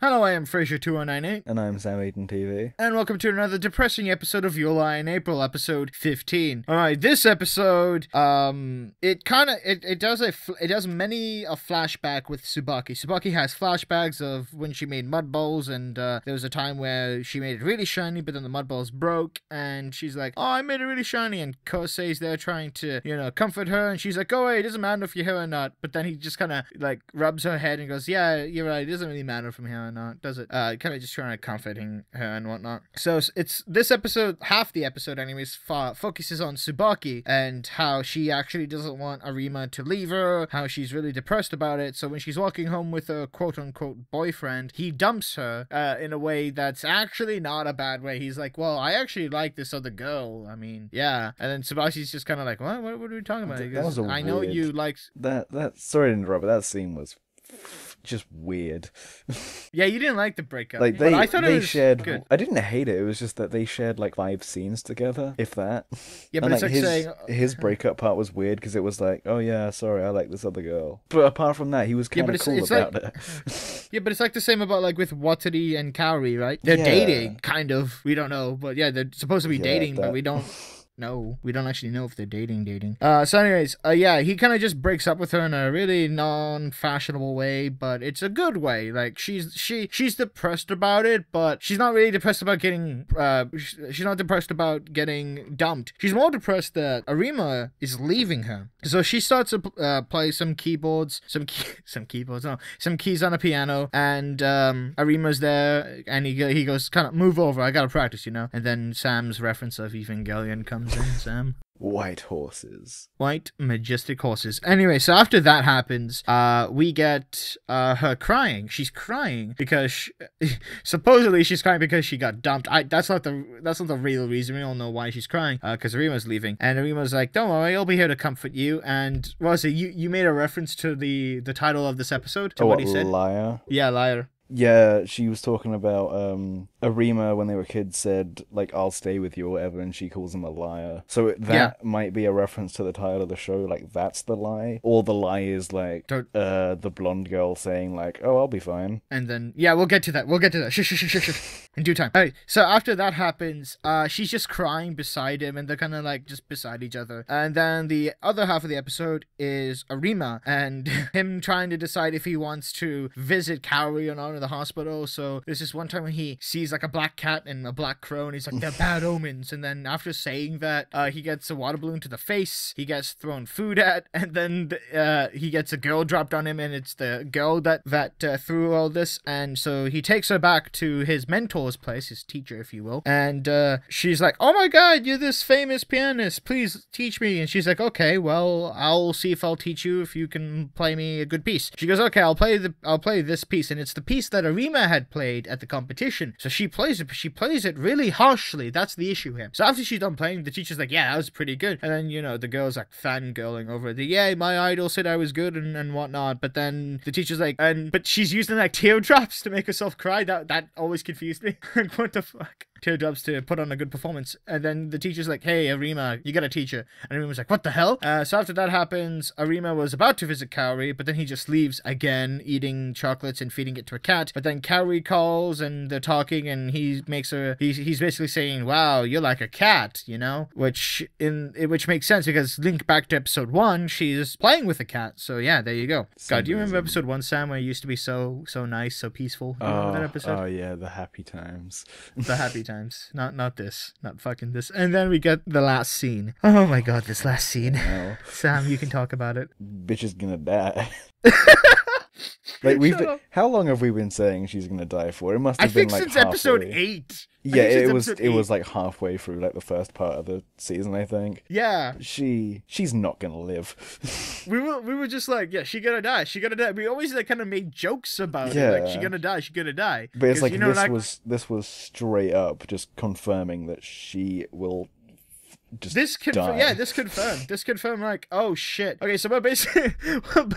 Hello, I am Fraser2098. And I'm Sam Eaton TV. And welcome to another depressing episode of Your Lie in April, episode 15. Alright, this episode, it does many a flashback with Tsubaki. Tsubaki has flashbacks of when she made mud bowls, and there was a time where she made it really shiny, but then the mud balls broke, and she's like, oh, I made it really shiny, and Kosei's there trying to, comfort her, and she's like, go away, it doesn't matter if you're here or not, but then he just kind of, rubs her head and goes, yeah, you're right, it doesn't really matter from here on not, does it? Kind of just trying to comforting her and whatnot. So it's this episode, half the episode anyways, focuses on Tsubaki and how she actually doesn't want Arima to leave her, how she's really depressed about it. So when she's walking home with her quote-unquote boyfriend, he dumps her in a way that's actually not a bad way. He's like, well, I actually like this other girl. I mean, yeah. And then Tsubaki's just kind of like, what are we talking about? He goes, I know you like... That sorry to interrupt, but that scene was just weird. Yeah, you didn't like the breakup. Like but I thought it was shared good. I didn't hate it. It was just that they shared like 5 scenes together, if that. Yeah, but and, it's like saying his breakup part was weird because it was like, oh yeah, sorry, I like this other girl. But apart from that, he was kind of cool about it. Yeah, but it's like the same about like with Watari and Kaori, right? They're dating, kind of. We don't know, but yeah, they're supposed to be dating, but we don't. No, we don't actually know if they're dating. So anyways, yeah, he kind of just breaks up with her in a really non-fashionable way, but it's a good way. Like, she's depressed about it, but she's not really depressed about getting, she's not depressed about getting dumped. She's more depressed that Arima is leaving her. So she starts to play some keys on a piano, and Arima's there, and he goes, kind of, move over, I gotta practice, And then Sam's reference of Evangelion comes in, Sam. White horses. White, majestic horses. Anyway, so after that happens, we get her crying. She's crying because supposedly she's crying because she got dumped. That's not the real reason. We don't know why she's crying. Because Arima's leaving, and Arima's like, "Don't worry, I'll be here to comfort you." And what was it? You made a reference to the title of this episode. To what he said. Liar. Yeah, liar. Yeah, she was talking about Arima when they were kids said, like, I'll stay with you or whatever, and she calls him a liar. So that might be a reference to the title of the show, like, that's the lie. Or the lie is, like, the blonde girl saying, like, oh, I'll be fine. And then, yeah, we'll get to that. Shh. In due time. Alright, so after that happens, she's just crying beside him, and they're kind of, like, just beside each other. And then the other half of the episode is Arima, and him trying to decide if he wants to visit Kaori or not in the hospital. So there's this one time when he sees like a black cat and a black crow, and he's like, they're bad omens. And then after saying that, he gets a water balloon to the face, he gets thrown food at, and then he gets a girl dropped on him, and it's the girl that threw all this. And so he takes her back to his mentor's place, his teacher, if you will, and she's like, oh my god, you're this famous pianist, please teach me. And she's like, okay, well, I'll see if I'll teach you if you can play me a good piece. She goes, okay, I'll play this piece, and it's the piece that Arima had played at the competition. So she plays it, but she plays it really harshly. That's the issue here. So after she's done playing, the teacher's like, yeah, that was pretty good. And then, the girl's like fangirling over it. Yeah, my idol said I was good and whatnot. But then the teacher's like, but she's using like teardrops to make herself cry. That always confused me. Like, what the fuck? Teardrops to put on a good performance. And then the teacher's like, hey, Arima, you got a teacher. And Arima's like, what the hell? So after that happens, Arima was about to visit Kaori, but then he just leaves again, eating chocolates and feeding it to a cat. But then Kaori calls, and they're talking, and he makes her, he's basically saying, wow, you're like a cat, which makes sense, because link back to episode 1, she's playing with a cat. So yeah, there you go. God, do you remember episode 1, Sam, where it used to be so nice, so peaceful? Do you remember that episode? Oh yeah, the happy times. The happy times. Not this. Not fucking this. And then we get the last scene. Oh my god, this last scene. No. Sam, you can talk about it. Bitch is gonna die. Like, how long have we been saying she's gonna die for? It must have been like since episode 8. Yeah, it was like halfway through like the first part of the season, I think. Yeah. She's not gonna live. we were just like, yeah, she gonna die. We always like kind of made jokes about it. Like, she gonna die. But it's like, this was straight up just confirming that she will this confirmed like, oh shit. Okay, so what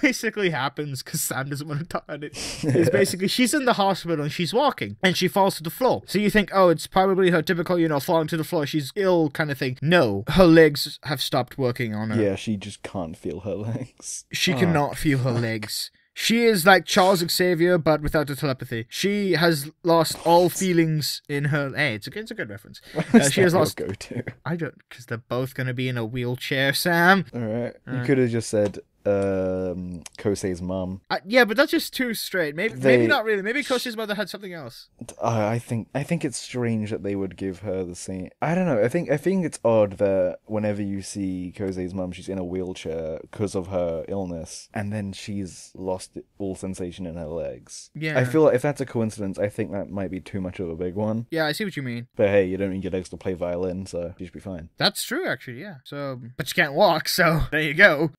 basically happens, because Sam doesn't want to talk about it, is basically she's in the hospital and she's walking and she falls to the floor. So you think, oh, it's probably her typical, falling to the floor, she's ill kind of thing. No, her legs have stopped working on her. Yeah, she just can't feel her legs. She cannot feel her legs. She is like Charles Xavier, but without the telepathy. She has lost all feelings in her... Hey, it's a good reference. She has lost... Go-to? I don't... Because they're both going to be in a wheelchair, Sam. Alright. You could have just said... Kosei's mum. Yeah, but that's just too straight. Maybe not really. Maybe Kosei's mother had something else. I think it's strange that they would give her the same. I don't know. I think it's odd that whenever you see Kosei's mum, she's in a wheelchair because of her illness, and then she's lost all sensation in her legs. Yeah. I feel like if that's a coincidence, I think that might be too much of a big one. Yeah, I see what you mean. But hey, you don't need your legs to play violin, so you should be fine. That's true, actually. Yeah. So, but she can't walk. So there you go.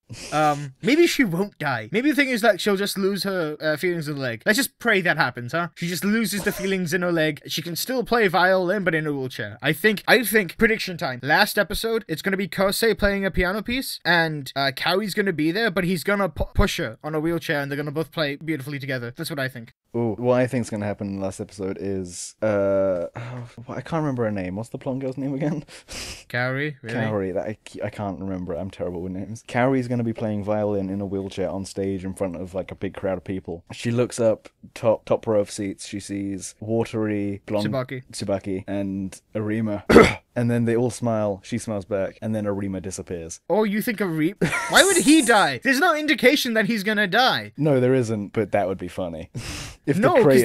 Maybe she won't die. Maybe the thing is that she'll just lose her feelings in the leg. Let's just pray that happens, huh? She just loses the feelings in her leg. She can still play violin, but in a wheelchair. I think prediction time. Last episode, it's going to be Kosei playing a piano piece, and Kowie's going to be there, but he's going to push her on a wheelchair, and they're going to both play beautifully together. That's what I think. Ooh, what I think's going to happen in the last episode is, I can't remember her name. What's the blonde girl's name again? Kaori, really? Kaori, I can't remember. I'm terrible with names. Kaori's going to be playing violin in a wheelchair on stage in front of like a big crowd of people. She looks up, top row of seats. She sees watery blonde Tsubaki and Arima. And then they all smile. She smiles back, and then Arima disappears. Oh, you think Arima? Why would he die? There's no indication that he's gonna die. No, there isn't. But that would be funny. If no, because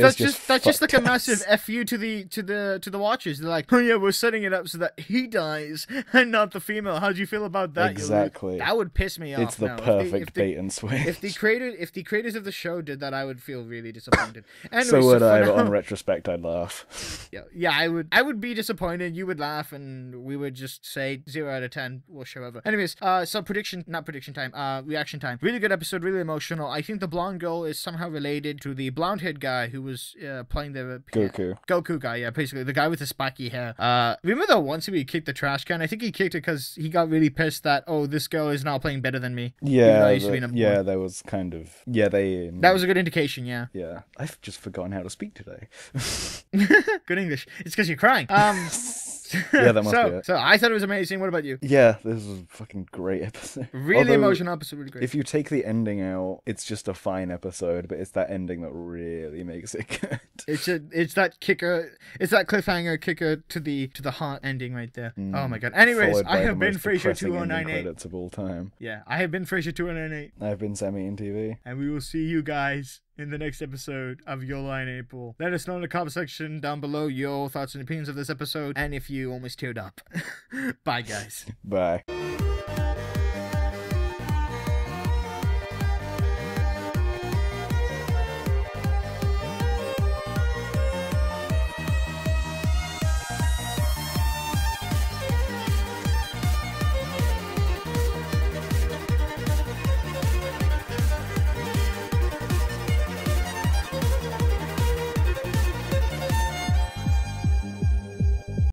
that's just like a massive fu to the watchers. They're like, oh yeah, we're setting it up so that he dies and not the female. How do you feel about that? Exactly. That would piss me off. It's the perfect bait and switch. If the creators of the show did that, I would feel really disappointed. Anyways, so would I. But on retrospect, I'd laugh. Yeah, I would be disappointed. You would laugh, and we would just say 0 out of 10 or whatever. Anyways, so reaction time. Really good episode, really emotional. I think the blonde girl is somehow related to the blonde-haired guy who was playing the Goku guy. Yeah, basically the guy with the spiky hair. Remember that once he kicked the trash can? I think he kicked it because he got really pissed that this girl is now playing better than me. Yeah, that was kind of that was a good indication. Yeah. Yeah, I've just forgotten how to speak today. Good English. It's because you're crying. Yeah, that must be it. So I thought it was amazing. What about you? Yeah, this was a fucking great episode. Really emotional episode, really great. If you take the ending out, it's just a fine episode, but it's that ending that really makes it good. It's that kicker. It's that cliffhanger kicker to the heart ending right there. Oh my god. Anyways, I have been Fraser 2098. Credits of all time. Yeah, I have been Fraser 2098. I've been Sammy in TV, and we will see you guys in the next episode of Your Line April. Let us know in the comment section down below your thoughts and opinions of this episode, and if you almost teared up. Bye, guys. Bye.